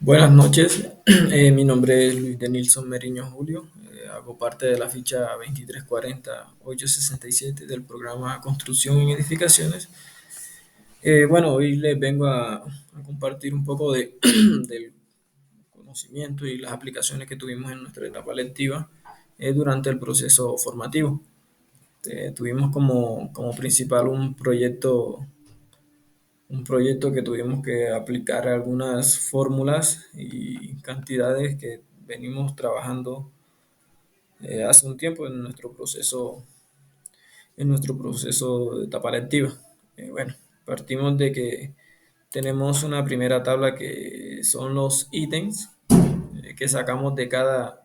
Buenas noches, mi nombre es Luis Denilson Meriño Julio, hago parte de la ficha 2340-867 del programa Construcción en Edificaciones. Bueno, hoy les vengo a compartir un poco del conocimiento y las aplicaciones que tuvimos en nuestra etapa lectiva durante el proceso formativo. Tuvimos como principal un proyecto que tuvimos que aplicar algunas fórmulas y cantidades que venimos trabajando hace un tiempo en nuestro proceso de etapa lectiva. Bueno, partimos de que tenemos una primera tabla que son los ítems que sacamos de cada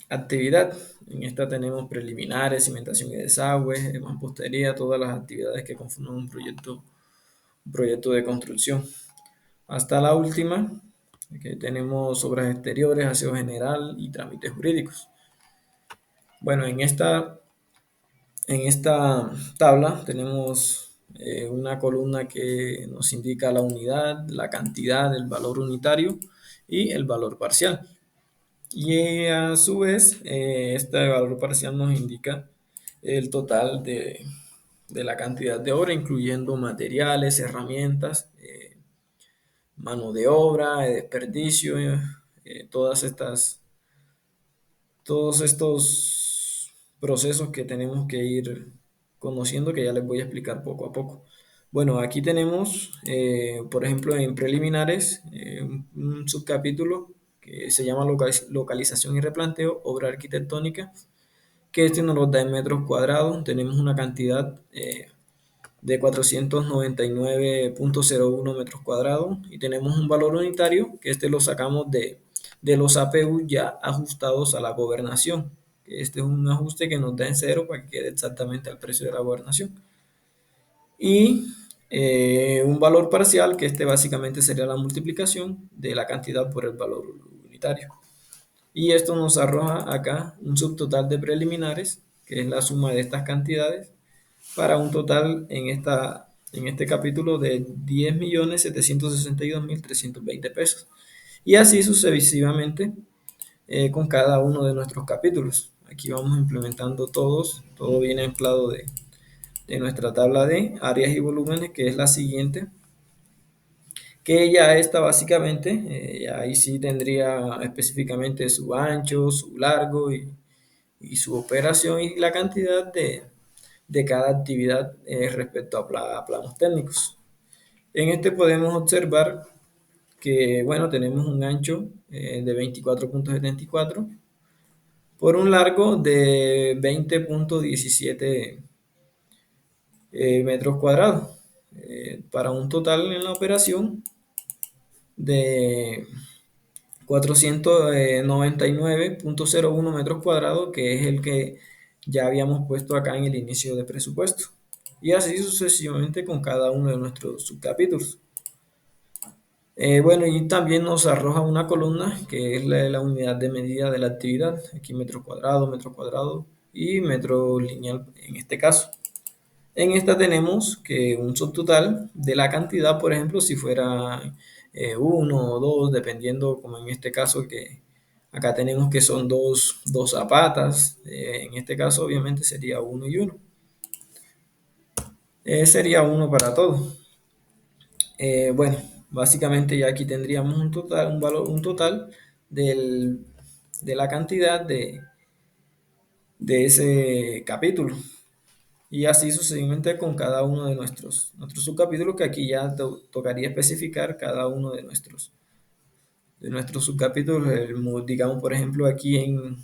actividad. En esta tenemos preliminares, cimentación y desagüe, mampostería, todas las actividades que conforman un proyecto de construcción. Hasta la última, que tenemos obras exteriores, aseo general y trámites jurídicos. Bueno, en esta tabla tenemos una columna que nos indica la unidad, la cantidad, el valor unitario y el valor parcial. Y a su vez, este valor parcial nos indica el total de la cantidad de obra, incluyendo materiales, herramientas, mano de obra, desperdicio, todos estos procesos que tenemos que ir conociendo, que ya les voy a explicar poco a poco. Bueno, aquí tenemos, por ejemplo, en preliminares, un subcapítulo que se llama localización y replanteo, obra arquitectónica, que este nos lo da en metros cuadrados. Tenemos una cantidad de 499,01 metros cuadrados y tenemos un valor unitario que este lo sacamos de los APU ya ajustados a la gobernación. Este es un ajuste que nos da en cero para que quede exactamente al precio de la gobernación. Y un valor parcial, que este básicamente sería la multiplicación de la cantidad por el valor unitario. Y esto nos arroja acá un subtotal de preliminares, que es la suma de estas cantidades, para un total en este capítulo de 10.762.320 pesos. Y así sucesivamente con cada uno de nuestros capítulos. Aquí vamos implementando todo viene anclado de nuestra tabla de áreas y volúmenes, que es la siguiente, que ya está básicamente, ahí sí tendría específicamente su ancho, su largo y su operación y la cantidad de cada actividad respecto a planos técnicos. En este podemos observar que, bueno, tenemos un ancho de 24,74 por un largo de 20,17 metros cuadrados, para un total en la operación de 499,01 metros cuadrados, que es el que ya habíamos puesto acá en el inicio de presupuesto. Y así sucesivamente con cada uno de nuestros subcapítulos. Bueno, y también nos arroja una columna que es la unidad de medida de la actividad, aquí metro cuadrado y metro lineal en este caso. En esta tenemos que un subtotal de la cantidad, por ejemplo, si fuera uno o dos, dependiendo, como en este caso, que acá tenemos que son dos zapatas, en este caso obviamente sería uno y uno. Sería uno para todo. Bueno, básicamente ya aquí tendríamos un total de la cantidad de ese capítulo. Y así sucesivamente con cada uno de nuestros subcapítulos, que aquí ya tocaría especificar cada uno de nuestros subcapítulos. Digamos, por ejemplo, aquí en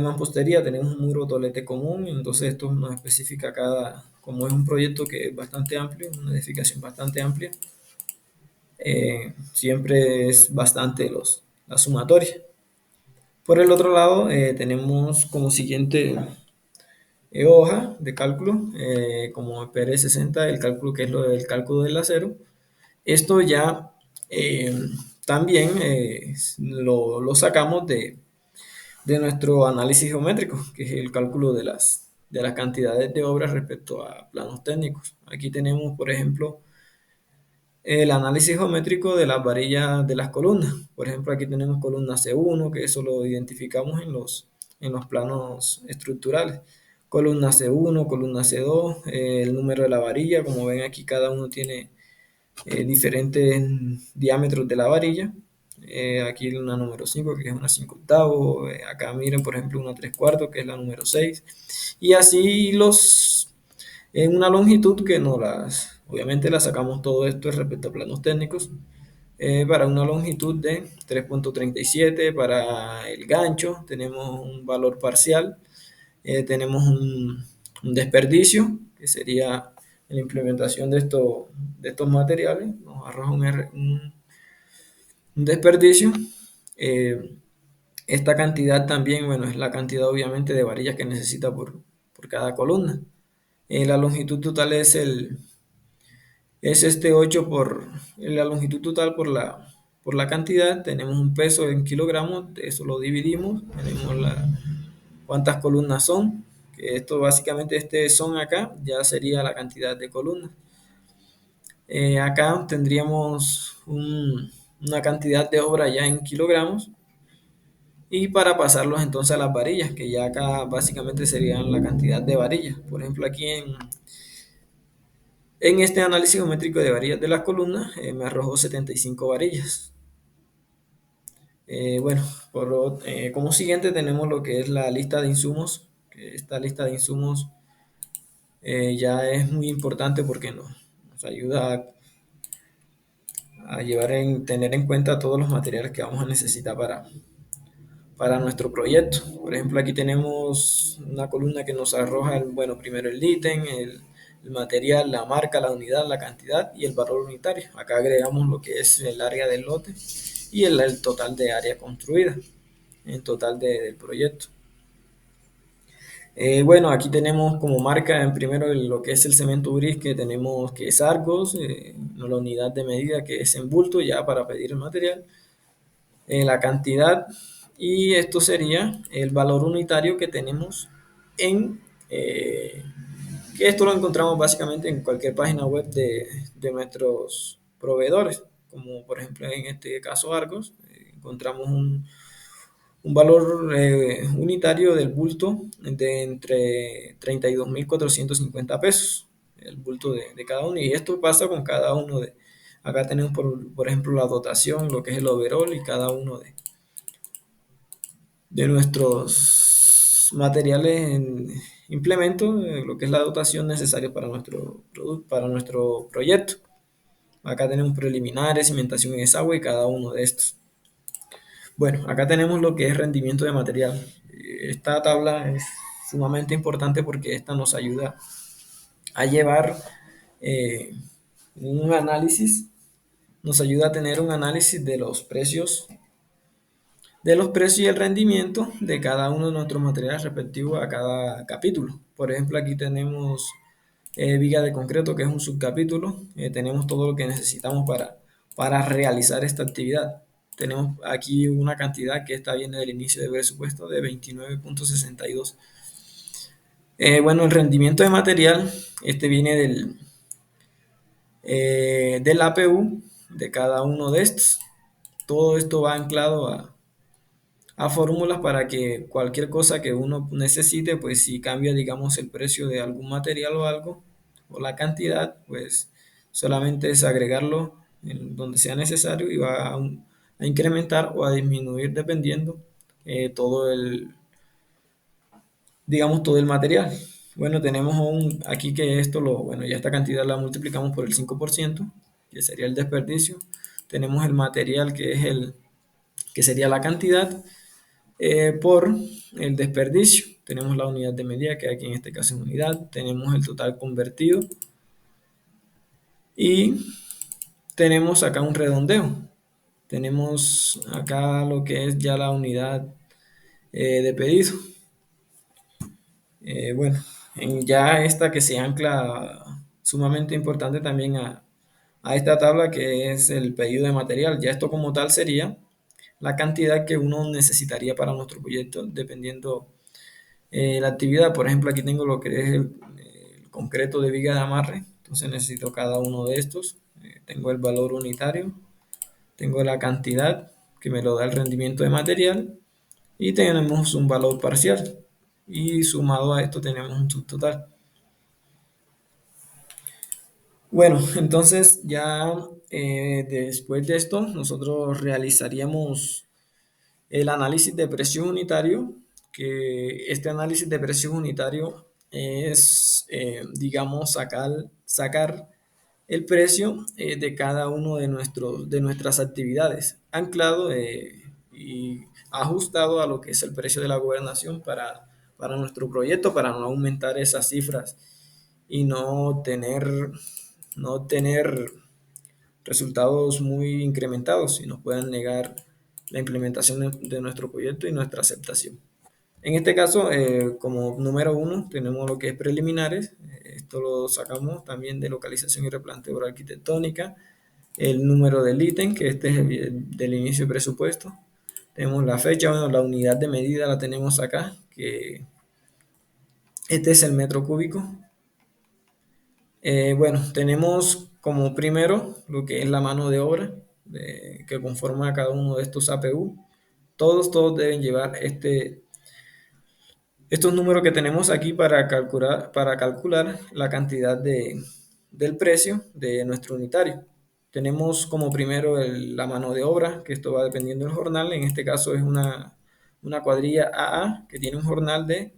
mampostería tenemos un muro tolete común, entonces esto nos especifica como es un proyecto que es bastante amplio, una edificación bastante amplia, siempre es bastante la sumatoria. Por el otro lado, tenemos como siguiente hoja de cálculo, como PR60, el cálculo que es el cálculo del acero. Esto ya eh, también lo sacamos de nuestro análisis geométrico, que es el cálculo de las cantidades de obras respecto a planos técnicos. Aquí tenemos, por ejemplo, el análisis geométrico de las varillas de las columnas. Por ejemplo, aquí tenemos columna C1, que eso lo identificamos en los planos estructurales. Columna C1, columna C2, el número de la varilla, como ven aquí cada uno tiene diferentes diámetros de la varilla. Aquí una número 5 que es una 5 octavos. Acá miren, por ejemplo, una 3 cuartos, que es la número 6. Y así en una longitud que no obviamente la sacamos todo esto respecto a planos técnicos. Para una longitud de 3,37, para el gancho tenemos un valor parcial, tenemos un desperdicio, que sería la implementación de estos materiales, nos arroja un desperdicio. Eh, Esta cantidad también, bueno, es la cantidad obviamente de varillas que necesita por cada columna. La longitud total es este 8 por la longitud total por la cantidad. Tenemos un peso en kilogramos, eso lo dividimos, tenemos cuántas columnas son, que esto básicamente este son acá, ya sería la cantidad de columnas. Acá tendríamos una cantidad de obra ya en kilogramos, y para pasarlos entonces a las varillas, que ya acá básicamente serían la cantidad de varillas. Por ejemplo, aquí en este análisis geométrico de varillas de las columnas me arrojó 75 varillas. Bueno, como siguiente tenemos lo que es la lista de insumos, que esta lista de insumos ya es muy importante porque nos ayuda a tener en cuenta todos los materiales que vamos a necesitar para nuestro proyecto. Por ejemplo, aquí tenemos una columna que nos arroja, bueno, primero el ítem, el material, la marca, la unidad, la cantidad y el valor unitario. Acá agregamos lo que es el área del lote y el total de área construida, en total del proyecto. Bueno, aquí tenemos como marca en primero lo que es el cemento gris, que tenemos que es Argos, la unidad de medida que es en bulto ya para pedir el material, la cantidad, y esto sería el valor unitario que tenemos que esto lo encontramos básicamente en cualquier página web de nuestros proveedores, como por ejemplo en este caso Argos. Encontramos un valor unitario del bulto de entre 32.450 pesos, el bulto de cada uno, y esto pasa con cada uno acá tenemos por ejemplo la dotación, lo que es el overall, y cada uno de nuestros materiales en implementos, lo que es la dotación necesaria para nuestro producto, para nuestro proyecto. Acá tenemos preliminares, cimentación en desagüe y cada uno de estos. Bueno, acá tenemos lo que es rendimiento de material. Esta tabla es sumamente importante porque esta nos ayuda a llevar eh, un análisis, nos ayuda a tener un análisis de los precios y el rendimiento de cada uno de nuestros materiales respectivos a cada capítulo. Por ejemplo, aquí tenemos viga de concreto, que es un subcapítulo. Tenemos todo lo que necesitamos para realizar esta actividad. Tenemos aquí una cantidad que está viene del inicio del presupuesto de 29,62. Bueno, el rendimiento de material, este viene del APU de cada uno de estos. Todo esto va anclado a fórmulas para que cualquier cosa que uno necesite, pues si cambia, digamos, el precio de algún material o algo, o la cantidad, pues solamente es agregarlo en donde sea necesario y va a incrementar o a disminuir dependiendo todo digamos, todo el material. Bueno, tenemos aquí que bueno, ya esta cantidad la multiplicamos por el 5%, que sería el desperdicio. Tenemos el material que sería la cantidad, por el desperdicio. Tenemos la unidad de medida, que aquí en este caso es unidad. Tenemos el total convertido. Y tenemos acá un redondeo. Tenemos acá lo que es ya la unidad de pedido. Bueno, ya esta que se ancla sumamente importante también a esta tabla, que es el pedido de material. Ya esto como tal sería la cantidad que uno necesitaría para nuestro proyecto, dependiendo la actividad. Por ejemplo, aquí tengo lo que es el concreto de viga de amarre, entonces necesito cada uno de estos. tengo el valor unitario, tengo la cantidad que me lo da el rendimiento de material y tenemos un valor parcial. Y sumado a esto tenemos un subtotal. Bueno, entonces ya después de esto nosotros realizaríamos el análisis de precios unitario, que este análisis de precios unitario es, digamos, sacar el precio de cada uno de nuestras actividades, anclado y ajustado a lo que es el precio de la gobernación para nuestro proyecto, para no aumentar esas cifras y no tener resultados muy incrementados y nos puedan negar la implementación de nuestro proyecto y nuestra aceptación. En este caso, como número uno, tenemos lo que es preliminares. Esto lo sacamos también de localización y replanteo arquitectónica. El número del ítem, que este es del inicio de presupuesto. Tenemos la fecha, bueno, la unidad de medida la tenemos acá, que este es el metro cúbico. Bueno, tenemos como primero lo que es la mano de obra que conforma cada uno de estos APU. Todos deben llevar estos números que tenemos aquí para calcular la cantidad del precio de nuestro unitario. Tenemos como primero la mano de obra, que esto va dependiendo del jornal. En este caso es una cuadrilla AA que tiene un jornal de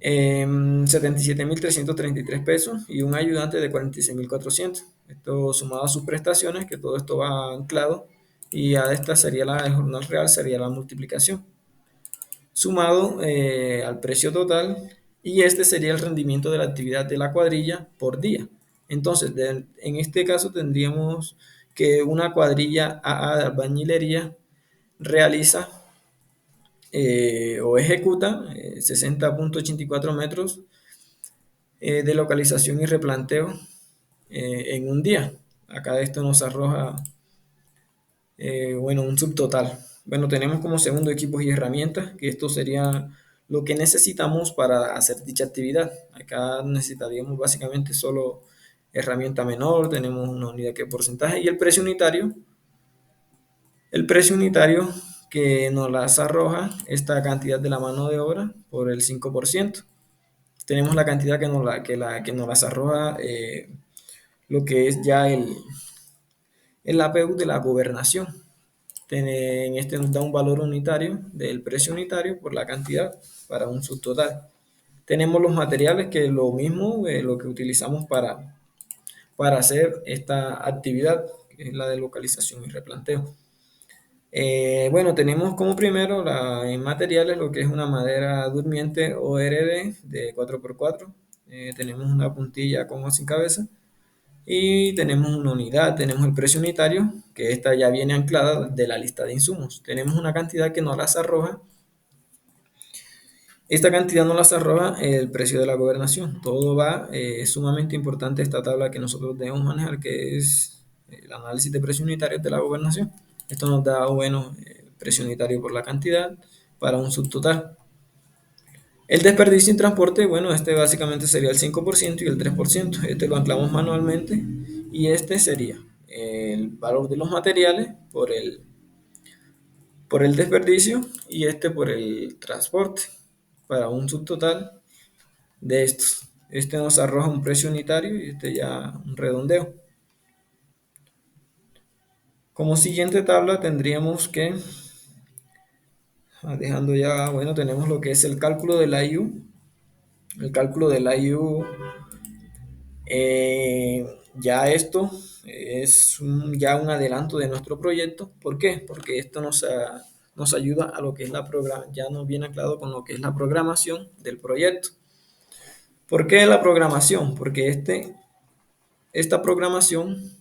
77.333 pesos y un ayudante de 46.400. Esto sumado a sus prestaciones, que todo esto va anclado, y a esta sería el jornal real, sería la multiplicación, sumado al precio total, y este sería el rendimiento de la actividad de la cuadrilla por día. Entonces, en este caso tendríamos que una cuadrilla AA de albañilería realiza o ejecuta 60.84 metros de localización y replanteo en un día. Acá esto nos arroja, bueno, un subtotal. Bueno, tenemos como segundo equipos y herramientas, que esto sería lo que necesitamos para hacer dicha actividad. Acá necesitaríamos básicamente solo herramienta menor, tenemos una unidad que porcentaje y el precio unitario. El precio unitario que nos las arroja esta cantidad de la mano de obra por el 5%. Tenemos la cantidad que nos las arroja lo que es ya el APU de la gobernación. En este nos da un valor unitario del precio unitario por la cantidad para un subtotal. Tenemos los materiales, que es lo mismo, lo que utilizamos para hacer esta actividad, que es la de localización y replanteo. Bueno, tenemos como primero en materiales lo que es una madera durmiente ORD de 4x4. Tenemos una puntilla con o sin cabeza. Y tenemos una unidad, tenemos el precio unitario, que esta ya viene anclada de la lista de insumos. Tenemos una cantidad que nos las arroja. Esta cantidad nos las arroja el precio de la gobernación. Todo va, es sumamente importante esta tabla que nosotros debemos manejar, que es el análisis de precio unitario de la gobernación. Esto nos da, bueno, precio unitario por la cantidad para un subtotal. El desperdicio en transporte, bueno, este básicamente sería el 5% y el 3%. Este lo anclamos manualmente y este sería el valor de los materiales por el desperdicio y este por el transporte para un subtotal de estos. Este nos arroja un precio unitario y este ya un redondeo. Como siguiente tabla tendríamos que, dejando ya, bueno, tenemos lo que es el cálculo del IU. El cálculo del IU, ya esto es ya un adelanto de nuestro proyecto. ¿Por qué? Porque esto nos ayuda a lo que es ya nos viene aclarado con lo que es la programación del proyecto. ¿Por qué la programación? Porque esta programación,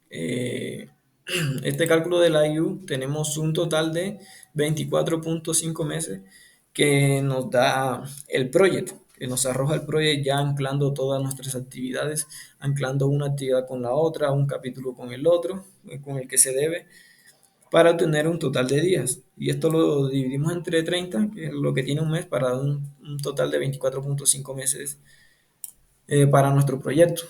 eh, este cálculo del IU, tenemos un total de 24.5 meses que nos da el proyecto, que nos arroja el proyecto ya anclando todas nuestras actividades, anclando una actividad con la otra, un capítulo con el otro, con el que se debe, para obtener un total de días. Y esto lo dividimos entre 30, que es lo que tiene un mes, para dar un total de 24.5 meses para nuestro proyecto.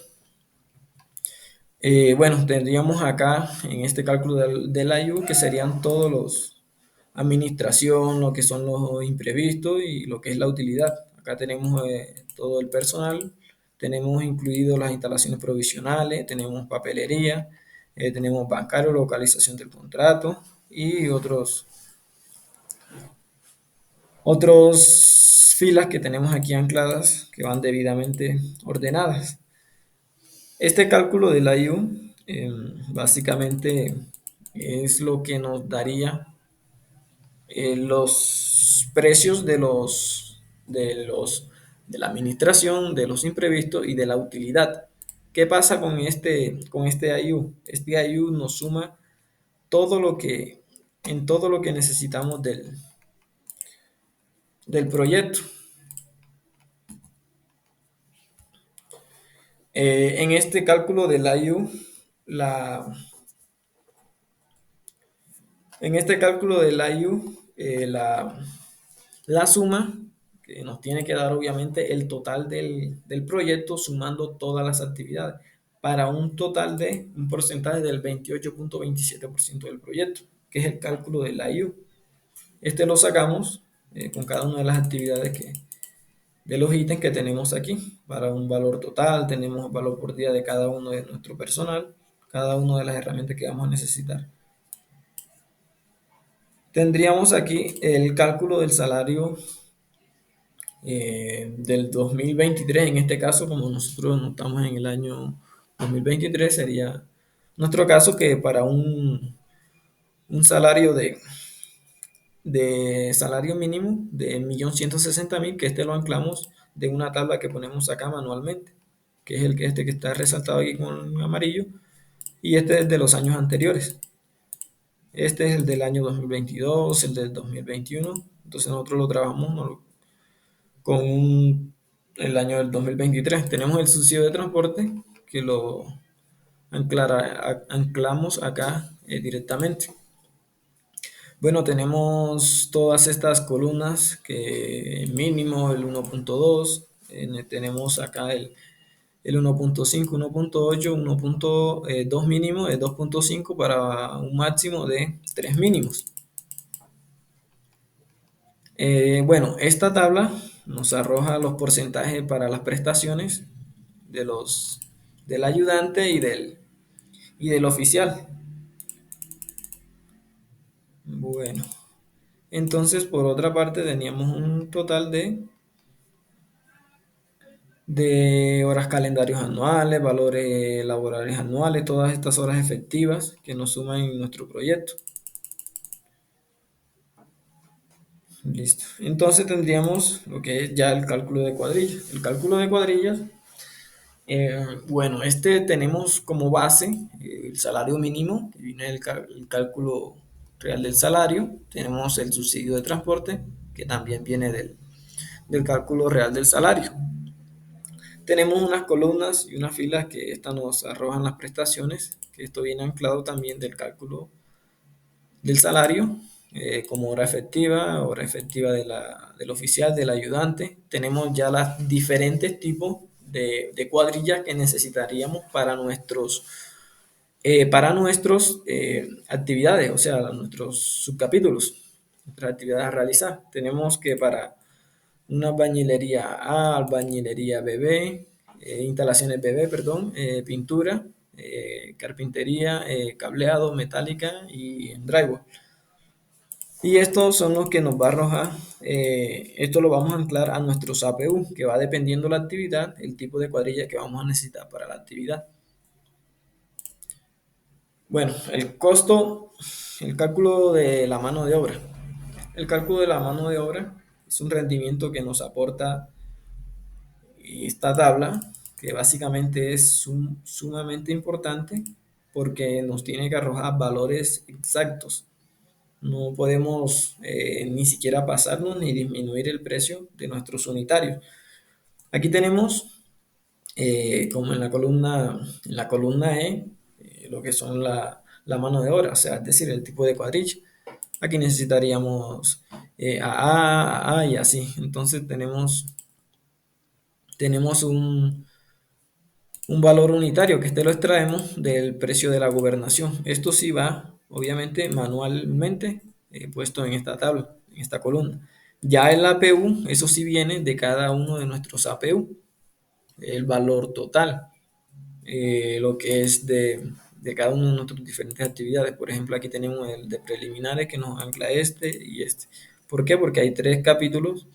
Bueno, tendríamos acá en este cálculo del IU que serían todos los administración, lo que son los imprevistos y lo que es la utilidad. Acá tenemos todo el personal, tenemos incluido las instalaciones provisionales, tenemos papelería, tenemos bancario, localización del contrato y otros filas que tenemos aquí ancladas que van debidamente ordenadas. Este cálculo del IU básicamente es lo que nos daría los precios de la administración, de los imprevistos y de la utilidad. ¿Qué pasa con este IU? Este IU nos suma todo lo que, en todo lo que necesitamos del proyecto. En este cálculo del IU, la, en este cálculo del IU, la suma que nos tiene que dar obviamente el total del proyecto sumando todas las actividades para un total de un porcentaje del 28.27% del proyecto, que es el cálculo del IU. Este lo sacamos con cada una de las actividades de los ítems que tenemos aquí. Para un valor total, tenemos valor por día de cada uno de nuestro personal, cada una de las herramientas que vamos a necesitar. Tendríamos aquí el cálculo del salario del 2023, en este caso, como nosotros no estamos en el año 2023, sería nuestro caso que para un salario de salario mínimo de 1.160.000, que este lo anclamos de una tabla que ponemos acá manualmente, que es este que está resaltado aquí con amarillo, y este es de los años anteriores. Este es el del año 2022, el del 2021, entonces nosotros lo trabajamos el año del 2023. Tenemos el subsidio de transporte que lo anclamos acá directamente. Bueno, tenemos todas estas columnas que mínimo el 1.2, tenemos acá el 1.5, 1.8, 1.2 mínimo de 2.5 para un máximo de 3 mínimos. Bueno, esta tabla nos arroja los porcentajes para las prestaciones de del ayudante y del oficial. Bueno, entonces por otra parte teníamos un total de horas calendarios anuales, valores laborales anuales, todas estas horas efectivas que nos suman en nuestro proyecto. Listo. Entonces tendríamos lo que es ya el cálculo de cuadrillas. El cálculo de cuadrillas, bueno, este tenemos como base el salario mínimo, que viene el cálculo real del salario. Tenemos el subsidio de transporte, que también viene del cálculo real del salario. Tenemos unas columnas y unas filas que estas nos arrojan las prestaciones, que esto viene anclado también del cálculo del salario, como hora efectiva del oficial, del ayudante. Tenemos ya los diferentes tipos de cuadrillas que necesitaríamos para nuestros actividades, o sea, nuestros subcapítulos, nuestras actividades a realizar. Tenemos que para una bañilería A, albañilería BB, instalaciones BB, perdón, pintura, carpintería, cableado, metálica y drywall. Y estos son los que nos va a arrojar, esto lo vamos a anclar a nuestros APU, que va dependiendo la actividad, el tipo de cuadrilla que vamos a necesitar para la actividad. Bueno, el costo, el cálculo de la mano de obra. El cálculo de la mano de obra es un rendimiento que nos aporta esta tabla, que básicamente es sumamente importante porque nos tiene que arrojar valores exactos. No podemos ni siquiera pasarnos ni disminuir el precio de nuestros unitarios. Aquí tenemos, como en la columna E, lo que son la mano de obra, o sea, es decir, el tipo de cuadrilla. Aquí necesitaríamos a A y así. Entonces tenemos un valor unitario, que este lo extraemos del precio de la gobernación. Esto sí va, obviamente, manualmente puesto en esta tabla, en esta columna. Ya el APU, eso sí viene de cada uno de nuestros APU, el valor total, lo que es de cada uno de nuestras diferentes actividades. Por ejemplo, aquí tenemos el de preliminares que nos ancla este y este. ¿Por qué? Porque hay tres capítulos,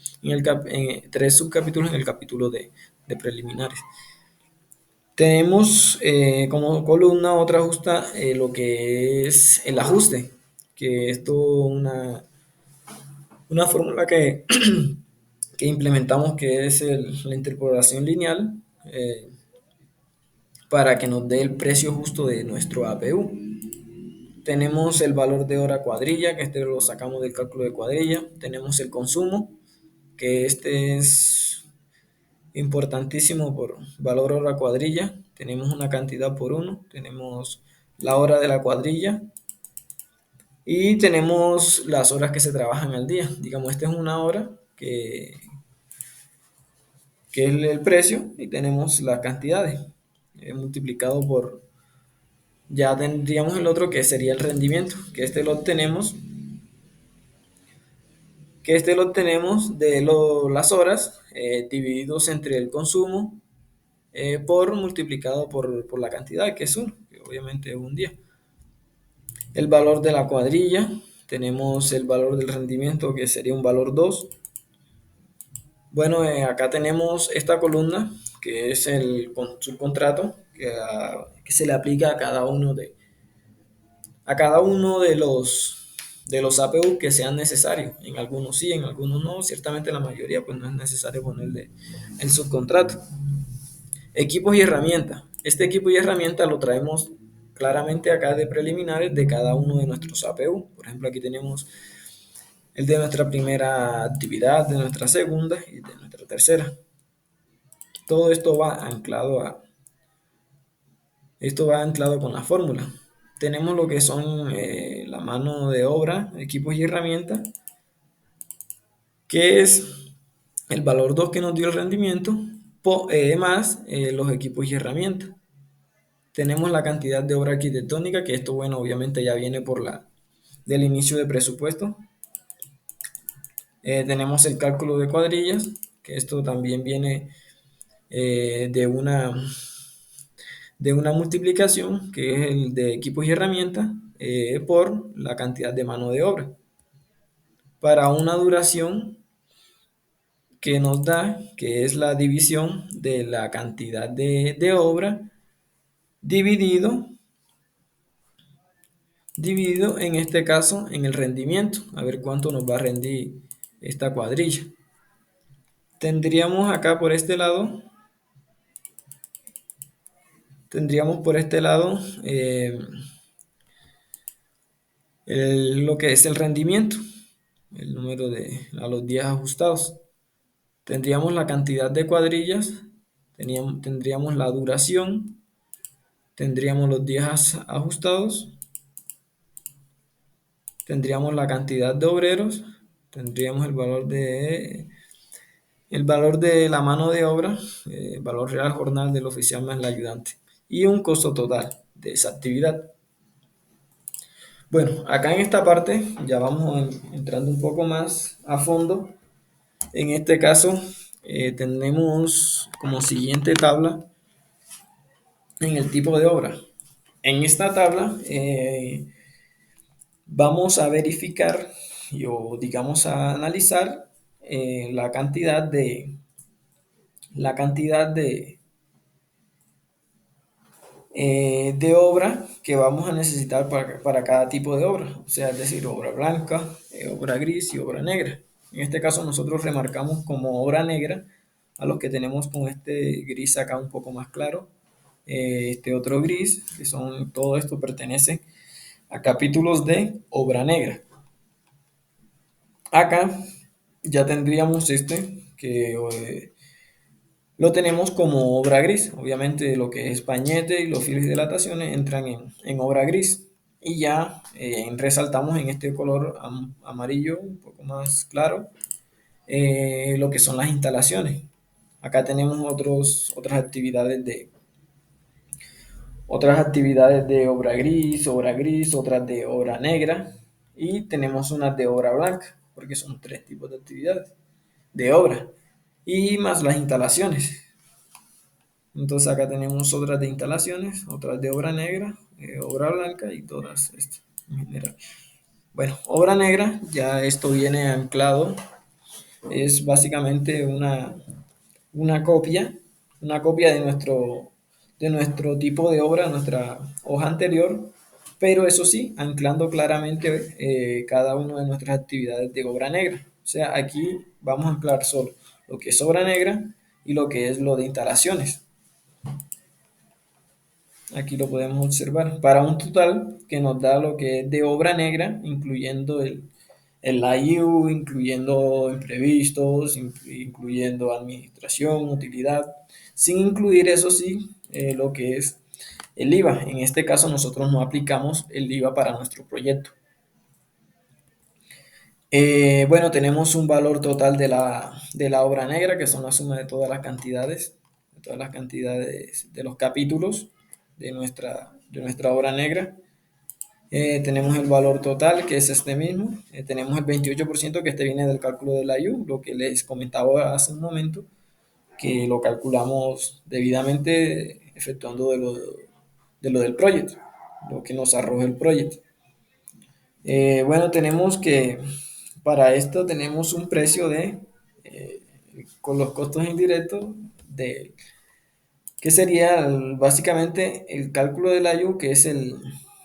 tres subcapítulos en el capítulo de preliminares. Tenemos como columna otra justa lo que es el ajuste, que es toda una fórmula que implementamos que es la interpolación lineal para que nos dé el precio justo de nuestro APU. Tenemos el valor de hora cuadrilla, que este lo sacamos del cálculo de cuadrilla. Tenemos el consumo, que este es importantísimo por valor hora cuadrilla. Tenemos una cantidad por uno. Tenemos la hora de la cuadrilla. Y tenemos las horas que se trabajan al día. Digamos, esta es una hora que es el precio y tenemos las cantidades multiplicado por, ya tendríamos el otro que sería el rendimiento, que este lo obtenemos de las horas divididos entre el consumo por multiplicado por la cantidad que es uno, que obviamente es un día. El valor de la cuadrilla, tenemos el valor del rendimiento que sería un valor 2. Bueno, acá tenemos esta columna que es el subcontrato que se le aplica a cada uno de los APU que sean necesarios. En algunos sí, en algunos no. Ciertamente la mayoría pues no es necesario ponerle el subcontrato. Equipos y herramientas. Este equipo y herramientas lo traemos claramente acá de preliminares de cada uno de nuestros APU. Por ejemplo, aquí tenemos el de nuestra primera actividad, de nuestra segunda y de nuestra tercera. Todo esto va anclado con la fórmula. Tenemos lo que son la mano de obra, equipos y herramientas, que es el valor 2 que nos dio el rendimiento, más los equipos y herramientas. Tenemos la cantidad de obra arquitectónica, que esto, bueno, obviamente ya viene del inicio de presupuesto. Tenemos el cálculo de cuadrillas, que esto también viene eh, de una, de una multiplicación, que es el de equipos y herramientas, por la cantidad de mano de obra, para una duración que nos da, que es la división de la cantidad de obra dividido, dividido en este caso en el rendimiento, a ver cuánto nos va a rendir esta cuadrilla. Tendríamos acá por este lado, tendríamos por este lado lo que es el rendimiento, el número a los días ajustados. Tendríamos la cantidad de cuadrillas, tendríamos la duración, tendríamos los días ajustados, tendríamos la cantidad de obreros, tendríamos el valor de la mano de obra, valor real jornal del oficial más el ayudante y un costo total de esa actividad. Bueno, acá en esta parte ya vamos entrando un poco más a fondo. En este caso tenemos como siguiente tabla en el tipo de obra. En esta tabla vamos a verificar o digamos a analizar la cantidad de obra que vamos a necesitar para cada tipo de obra, o sea, es decir, obra blanca, obra gris y obra negra. En este caso nosotros remarcamos como obra negra a los que tenemos con este gris acá un poco más claro, este otro gris, que son, todo esto pertenece a capítulos de obra negra. Acá ya tendríamos este que lo tenemos como obra gris. Obviamente lo que es pañete y los filos y dilataciones entran en obra gris. Y ya resaltamos en este color amarillo un poco más claro lo que son las instalaciones. Acá tenemos otras actividades otras actividades de obra gris, otras de obra negra y tenemos unas de obra blanca, porque son tres tipos de actividades de obra y más las instalaciones. Entonces acá tenemos otras de instalaciones, otras de obra negra, obra blanca y todas estas en general. Bueno, obra negra, ya esto viene anclado, es básicamente una copia, una copia de nuestro tipo de obra, nuestra hoja anterior, pero eso sí, anclando claramente cada una de nuestras actividades de obra negra. O sea, aquí vamos a anclar solo lo que es obra negra y lo que es lo de instalaciones. Aquí lo podemos observar. Para un total que nos da lo que es de obra negra, incluyendo el IU, incluyendo imprevistos, incluyendo administración, utilidad, sin incluir, eso sí, lo que es el IVA. En este caso nosotros no aplicamos el IVA para nuestro proyecto. Bueno, tenemos un valor total de la obra negra, que son la suma de todas las cantidades de los capítulos de nuestra obra negra. Tenemos el valor total, que es este mismo. Tenemos el 28% que este viene del cálculo de la IU, lo que les comentaba hace un momento, que lo calculamos debidamente efectuando de lo del proyecto, lo que nos arroja el proyecto. Bueno, tenemos que para esto tenemos un precio eh, con los costos indirectos, de, que sería básicamente el cálculo del IU, que es el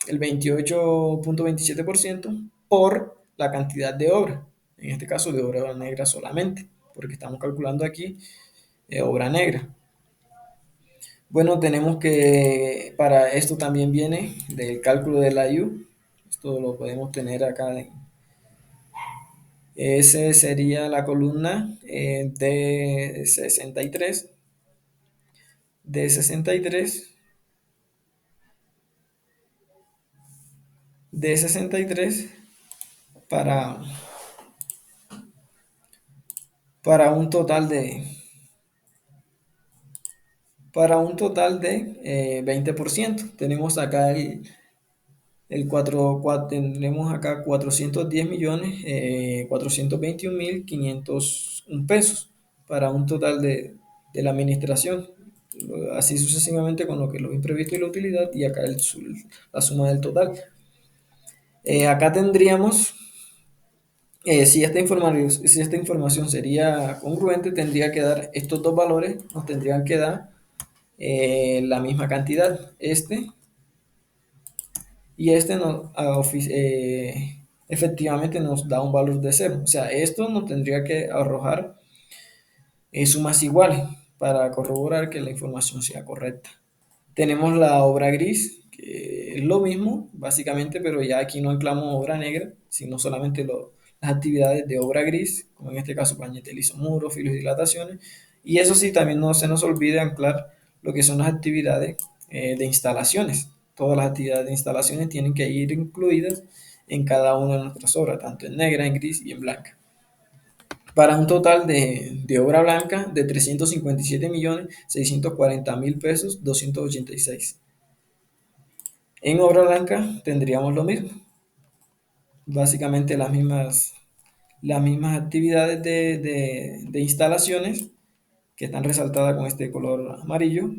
28,27% por la cantidad de obra, en este caso de obra negra solamente, porque estamos calculando aquí obra negra. Bueno, tenemos que, para esto también viene del cálculo del IU, esto lo podemos tener acá. Ese sería la columna de 63, de 63, de 63 para, para un total de, para un total de 20%. Tenemos acá tenemos acá 410 millones 421 mil 501 pesos para un total de la administración. Así sucesivamente con lo que los imprevistos y la utilidad y acá la suma del total. Acá tendríamos, si esta información sería congruente, tendría que dar estos dos valores, nos tendrían que dar la misma cantidad. Y efectivamente nos da un valor de cero. O sea, esto nos tendría que arrojar sumas iguales para corroborar que la información sea correcta. Tenemos la obra gris, que es lo mismo, básicamente, pero ya aquí no anclamos obra negra, sino solamente las actividades de obra gris, como en este caso pañetelizo muros, filos y dilataciones. Y eso sí, también no se nos olvide anclar lo que son las actividades de instalaciones. Todas las actividades de instalaciones tienen que ir incluidas en cada una de nuestras obras, tanto en negra, en gris y en blanca, para un total de obra blanca de 357.640.000 pesos 286. En obra blanca tendríamos lo mismo, básicamente las mismas actividades de instalaciones que están resaltadas con este color amarillo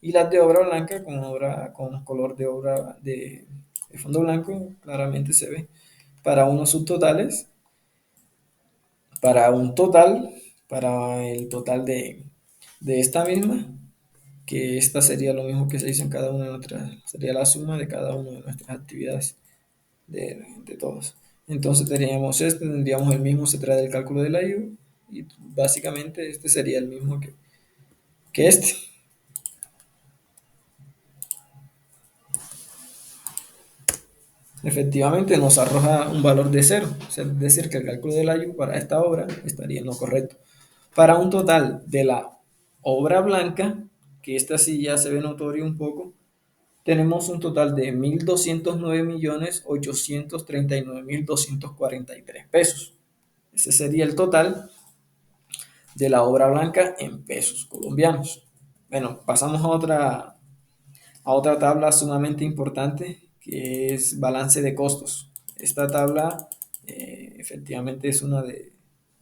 y las de obra blanca con color de obra de fondo blanco, claramente se ve, para unos subtotales, para un total, para el total de esta misma, que esta sería lo mismo que se hizo en cada una de nuestras, sería la suma de cada una de nuestras actividades de todos. Entonces tendríamos el mismo, se trae del cálculo de la IU y básicamente este sería el mismo que este. Efectivamente nos arroja un valor de cero, es decir, que el cálculo de la IU para esta obra estaría en lo correcto. Para un total de la obra blanca, que esta sí ya se ve notorio un poco, tenemos un total de 1.209.839.243 pesos. Ese sería el total de la obra blanca en pesos colombianos. Bueno, pasamos a a otra tabla sumamente importante que es balance de costos. Esta tabla efectivamente es una de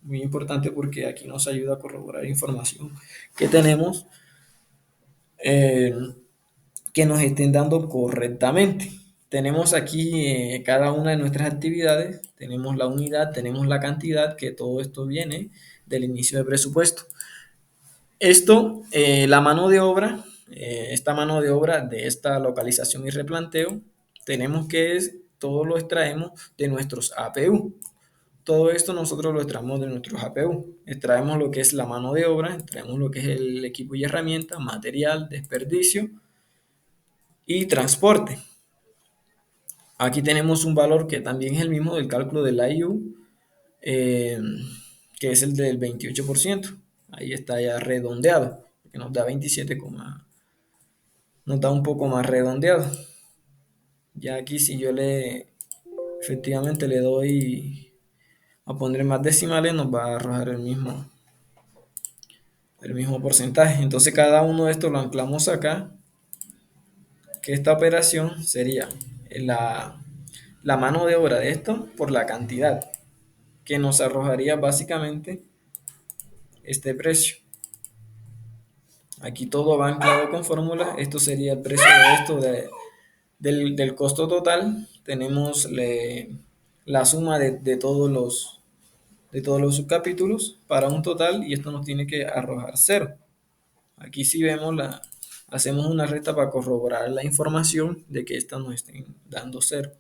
muy importante porque aquí nos ayuda a corroborar información que tenemos eh, que nos estén dando correctamente. Tenemos aquí cada una de nuestras actividades, tenemos la unidad, tenemos la cantidad, que todo esto viene del inicio de presupuesto. Esto, la mano de obra, esta mano de obra de esta localización y replanteo, tenemos que todo lo extraemos de nuestros APU. Todo esto nosotros lo extraemos de nuestros APU. Extraemos lo que es la mano de obra, extraemos lo que es el equipo y herramientas, material, desperdicio y transporte. Aquí tenemos un valor que también es el mismo del cálculo del IU, eh, que es el del 28%. Ahí está ya redondeado, que nos da 27, nos da un poco más redondeado. Ya aquí si yo efectivamente le doy a poner más decimales, nos va a arrojar el mismo porcentaje. Entonces cada uno de estos lo anclamos acá, que esta operación sería la mano de obra de esto por la cantidad, que nos arrojaría básicamente este precio. Aquí todo va anclado con fórmulas. Esto sería el precio de esto del costo total. Tenemos la suma de todos los subcapítulos para un total y esto nos tiene que arrojar cero. Aquí si vemos hacemos una resta para corroborar la información de que esta nos estén dando cero.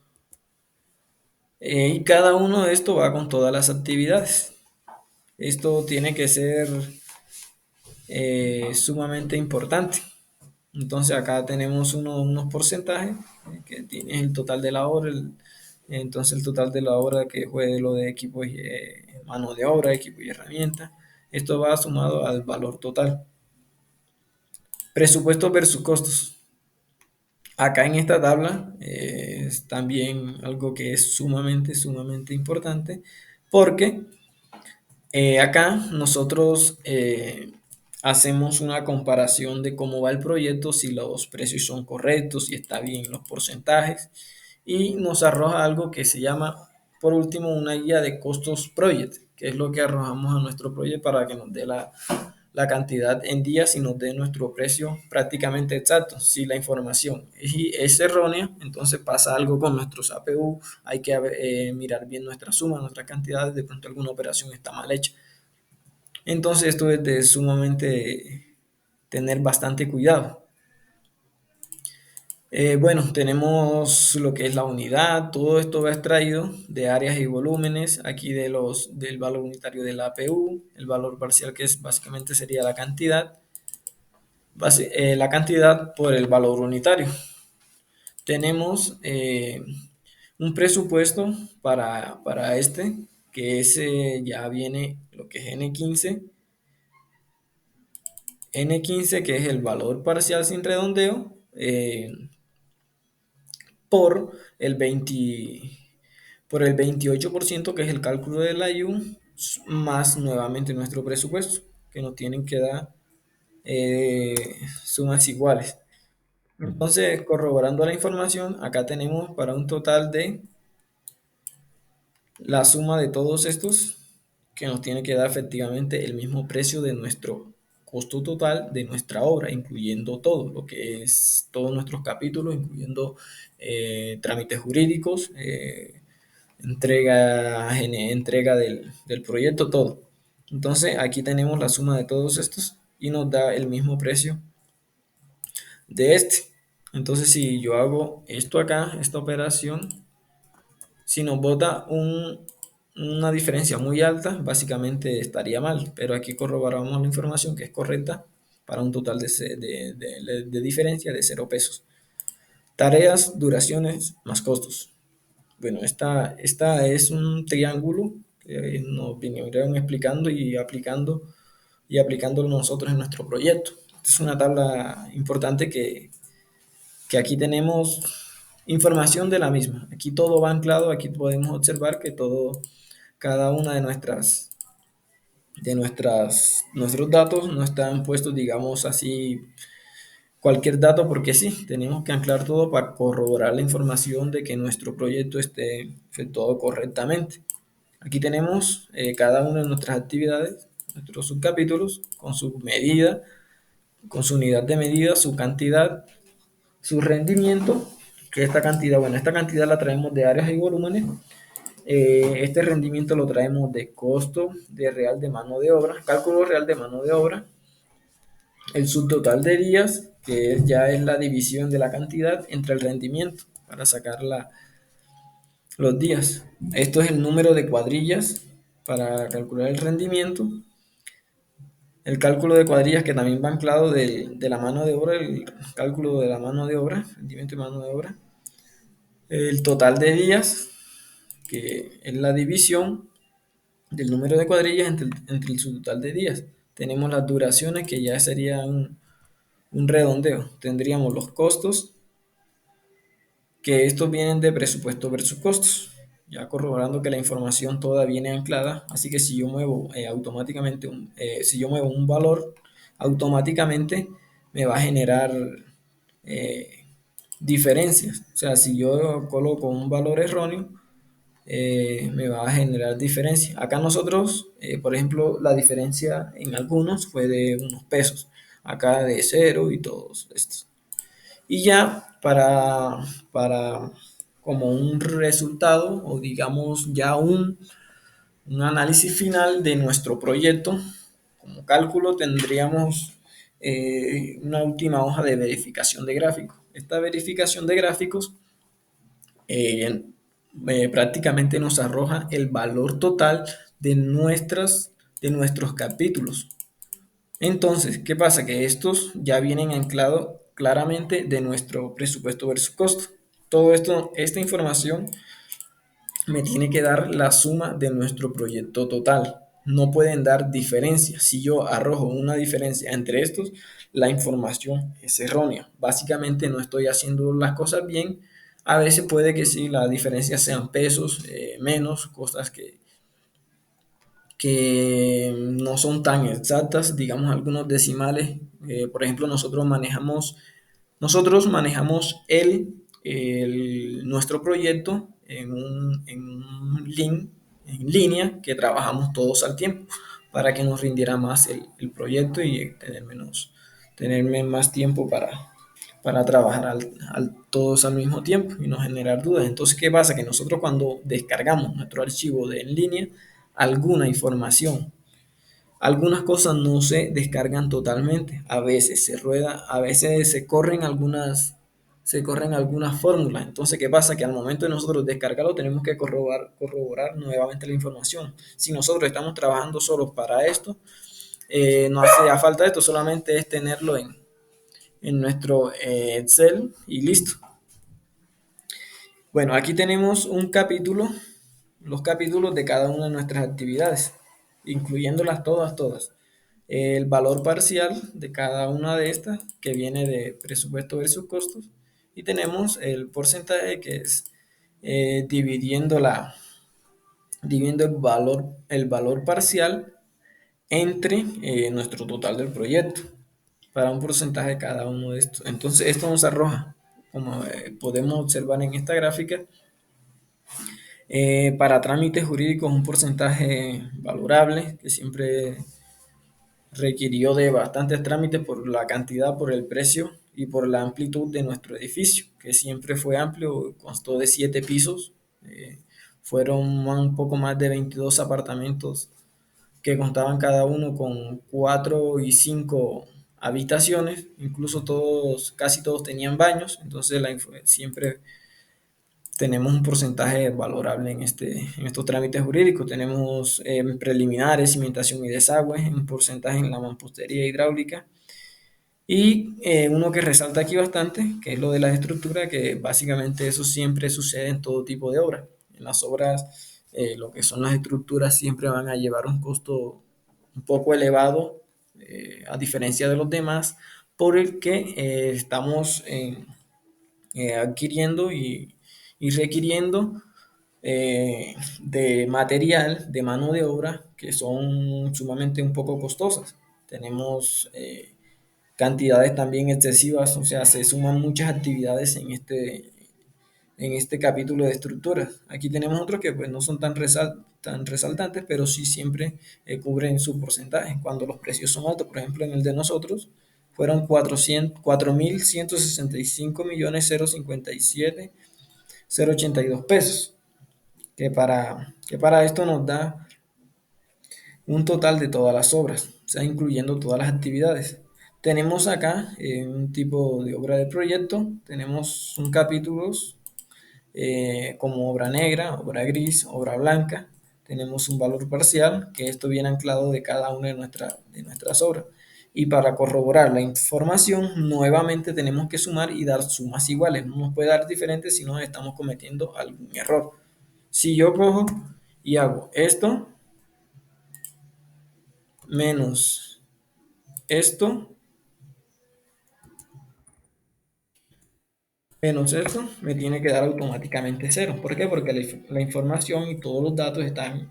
Y cada uno de estos va con todas las actividades. Esto tiene que ser sumamente importante. Entonces acá tenemos unos porcentajes que tiene el total de la hora, entonces el total de la hora que fue lo de equipo y mano de obra, equipo y herramientas. Esto va sumado al valor total. Presupuesto versus costos. Acá en esta tabla es también algo que es sumamente, sumamente importante porque acá nosotros hacemos una comparación de cómo va el proyecto, si los precios son correctos, si está bien los porcentajes y nos arroja algo que se llama, por último, una guía de costos project, que es lo que arrojamos a nuestro proyecto para que nos dé la cantidad en días y nos dé nuestro precio prácticamente exacto. Si la información es errónea, entonces pasa algo con nuestros APU, hay que mirar bien nuestra suma, nuestras cantidades, de pronto alguna operación está mal hecha. Entonces esto es de sumamente tener bastante cuidado. Bueno, tenemos lo que es la unidad, todo esto va extraído de áreas y volúmenes, aquí del valor unitario de la APU, el valor parcial que básicamente sería la cantidad por el valor unitario. Tenemos un presupuesto para este, que ya viene lo que es N15, que es el valor parcial sin redondeo, por el 20, por el 28%, que es el cálculo de la IU, más nuevamente nuestro presupuesto, que nos tienen que dar eh, sumas iguales. Entonces, corroborando la información, acá tenemos para un total de la suma de todos estos, que nos tiene que dar efectivamente el mismo precio de nuestro costo total de nuestra obra, incluyendo todo lo que es todos nuestros capítulos, incluyendo trámites jurídicos, entrega del proyecto, todo. Entonces aquí tenemos la suma de todos estos y nos da el mismo precio de este. Entonces si yo hago esto acá, esta operación, si nos bota una diferencia muy alta, básicamente estaría mal, pero aquí corroboramos la información que es correcta para un total de diferencia de 0 pesos. Tareas, duraciones más costos. Bueno, esta es un triángulo que nos vinieron explicando y aplicándolo nosotros en nuestro proyecto. Esta es una tabla importante que aquí tenemos información de la misma. Aquí todo va anclado, aquí podemos observar que cada una de nuestros datos no están puestos, digamos así, cualquier dato porque sí, tenemos que anclar todo para corroborar la información de que nuestro proyecto esté efectuado correctamente. Aquí tenemos cada una de nuestras actividades, nuestros subcapítulos, con su medida, con su unidad de medida, su cantidad, su rendimiento, que esta cantidad, bueno, esta cantidad la traemos de áreas y volúmenes. Este rendimiento lo traemos de costo de real de mano de obra, cálculo real de mano de obra, el subtotal de días, que ya es la división de la cantidad entre el rendimiento para sacar los días. Esto es el número de cuadrillas para calcular el rendimiento. El cálculo de cuadrillas que también va anclado de la mano de obra, el cálculo de la mano de obra, rendimiento de mano de obra. El total de días, que es la división del número de cuadrillas entre el subtotal de días. Tenemos las duraciones, que ya sería un redondeo. Tendríamos los costos, que estos vienen de presupuesto versus costos, ya corroborando que la información toda viene anclada. Así que si yo muevo automáticamente, si yo muevo un valor, automáticamente me va a generar eh, diferencias. O sea, si yo coloco un valor erróneo, me va a generar diferencia. Acá nosotros, por ejemplo, la diferencia en algunos fue de unos pesos, acá de cero y todos estos. Y ya para como un resultado o digamos ya un análisis final de nuestro proyecto, como cálculo tendríamos una última hoja de verificación de gráficos. Esta verificación de gráficos eh, prácticamente nos arroja el valor total de nuestros capítulos. Entonces, ¿qué pasa? Que estos ya vienen anclados claramente de nuestro presupuesto versus costo. Todo esto, esta información me tiene que dar la suma de nuestro proyecto total. No pueden dar diferencias. Si yo arrojo una diferencia entre estos, la información es errónea. Básicamente no estoy haciendo las cosas bien. A veces puede que sí, las diferencias sean pesos, menos, cosas que no son tan exactas, digamos algunos decimales. Por ejemplo, nosotros manejamos nuestro proyecto en un link, en línea, que trabajamos todos al tiempo para que nos rindiera más el proyecto y tener más tiempo para trabajar todos al mismo tiempo y no generar dudas. Entonces, ¿qué pasa? Que nosotros cuando descargamos nuestro archivo de en línea, alguna información, algunas cosas no se descargan totalmente, a veces se rueda, a veces se corren algunas fórmulas. Entonces, ¿qué pasa? Que al momento de nosotros descargarlo tenemos que corroborar nuevamente la información. Si nosotros estamos trabajando solo para esto, no hace falta esto, solamente es tenerlo en nuestro Excel y listo. Bueno, aquí tenemos los capítulos de cada una de nuestras actividades, incluyéndolas todas. El valor parcial de cada una de estas, que viene de presupuesto versus costos, y tenemos el porcentaje, que es dividiendo el valor parcial entre nuestro total del proyecto, para un porcentaje de cada uno de estos. Entonces, esto nos arroja, como podemos observar en esta gráfica, para trámites jurídicos un porcentaje valorable, que siempre requirió de bastantes trámites por la cantidad, por el precio y por la amplitud de nuestro edificio, que siempre fue amplio, constó de 7 pisos, fueron un poco más de 22 apartamentos que contaban cada uno con 4 y 5 habitaciones, incluso casi todos tenían baños. Entonces siempre tenemos un porcentaje valorable en estos trámites jurídicos. Tenemos preliminares, cimentación y desagüe, un porcentaje en la mampostería hidráulica. Y uno que resalta aquí bastante, que es lo de las estructuras, que básicamente eso siempre sucede en todo tipo de obras. En las obras, lo que son las estructuras siempre van a llevar un costo un poco elevado, a diferencia de los demás, por el que estamos adquiriendo y requiriendo de material, de mano de obra, que son sumamente un poco costosas. Tenemos cantidades también excesivas, o sea, se suman muchas actividades en este capítulo de estructuras. Aquí tenemos otros que pues no son tan resaltantes, pero sí siempre cubren su porcentaje. Cuando los precios son altos, por ejemplo, en el de nosotros, fueron 4.165.057.082 pesos, que para esto nos da un total de todas las obras, o sea, incluyendo todas las actividades. Tenemos acá un tipo de obra de proyecto, tenemos un capítulos como obra negra, obra gris, obra blanca. Tenemos un valor parcial, que esto viene anclado de cada una de nuestras obras. Y para corroborar la información, nuevamente tenemos que sumar y dar sumas iguales. No nos puede dar diferentes si no estamos cometiendo algún error. Si yo cojo y hago esto menos esto menos esto, me tiene que dar automáticamente cero. ¿Por qué? Porque la información y todos los datos están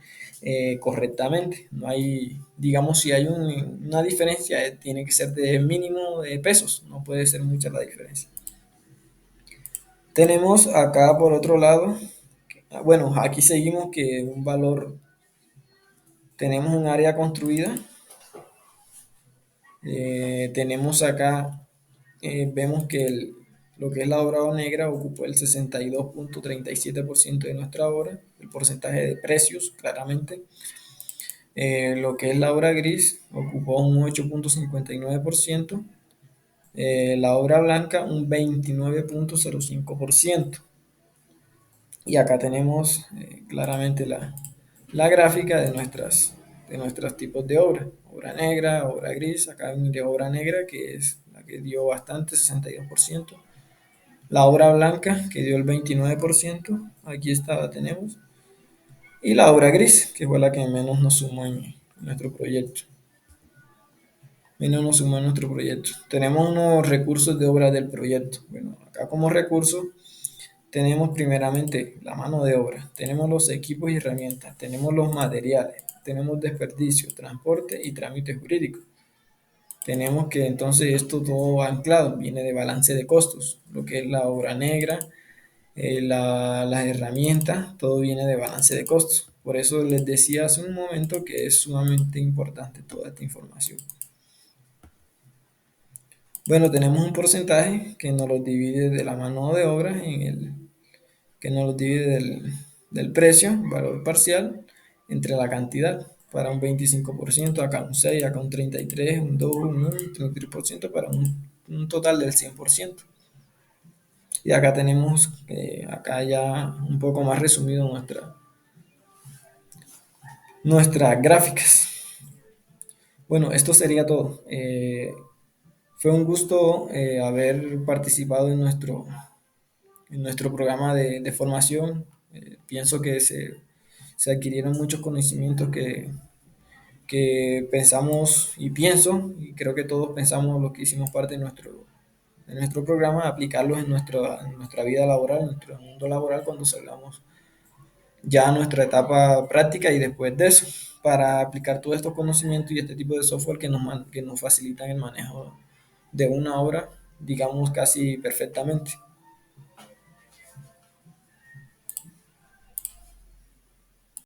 correctamente. No hay, digamos, si hay una diferencia, tiene que ser de mínimo de pesos, no puede ser mucha la diferencia. Tenemos acá por otro lado, bueno, aquí seguimos que un valor, tenemos un área construida, tenemos acá, vemos que lo que es la obra negra ocupó el 62.37% de nuestra obra, el porcentaje de precios, claramente. Lo que es la obra gris ocupó un 8.59%, la obra blanca un 29.05%. Y acá tenemos claramente la gráfica de nuestros tipos de obra. Obra negra, obra gris, acá mire obra negra que es la que dio bastante, 62%. La obra blanca que dio el 29%, aquí está, la tenemos. Y la obra gris, que fue la que menos nos sumó en nuestro proyecto. Menos nos sumó en nuestro proyecto. Tenemos unos recursos de obra del proyecto. Bueno, acá como recurso tenemos primeramente la mano de obra, tenemos los equipos y herramientas, tenemos los materiales, tenemos desperdicio, transporte y trámite jurídico. Tenemos que entonces esto todo anclado, viene de balance de costos, lo que es la obra negra, las herramientas, todo viene de balance de costos. Por eso les decía hace un momento que es sumamente importante toda esta información. Bueno, tenemos un porcentaje que nos lo divide de la mano de obra que nos lo divide del precio, valor parcial, entre la cantidad. Para un 25%, acá un 6, acá un 33, un 2, un 1, un 33% para un total del 100%. Y acá tenemos, acá ya un poco más resumido nuestras gráficas. Bueno, esto sería todo. Fue un gusto haber participado en nuestro programa de formación. Pienso que se adquirieron muchos conocimientos que pensamos y pienso, y creo que todos pensamos los que hicimos parte de nuestro programa, aplicarlos en nuestra vida laboral, en nuestro mundo laboral cuando salgamos ya a nuestra etapa práctica y después de eso, para aplicar todos estos conocimientos y este tipo de software que nos facilitan el manejo de una obra, digamos, casi perfectamente.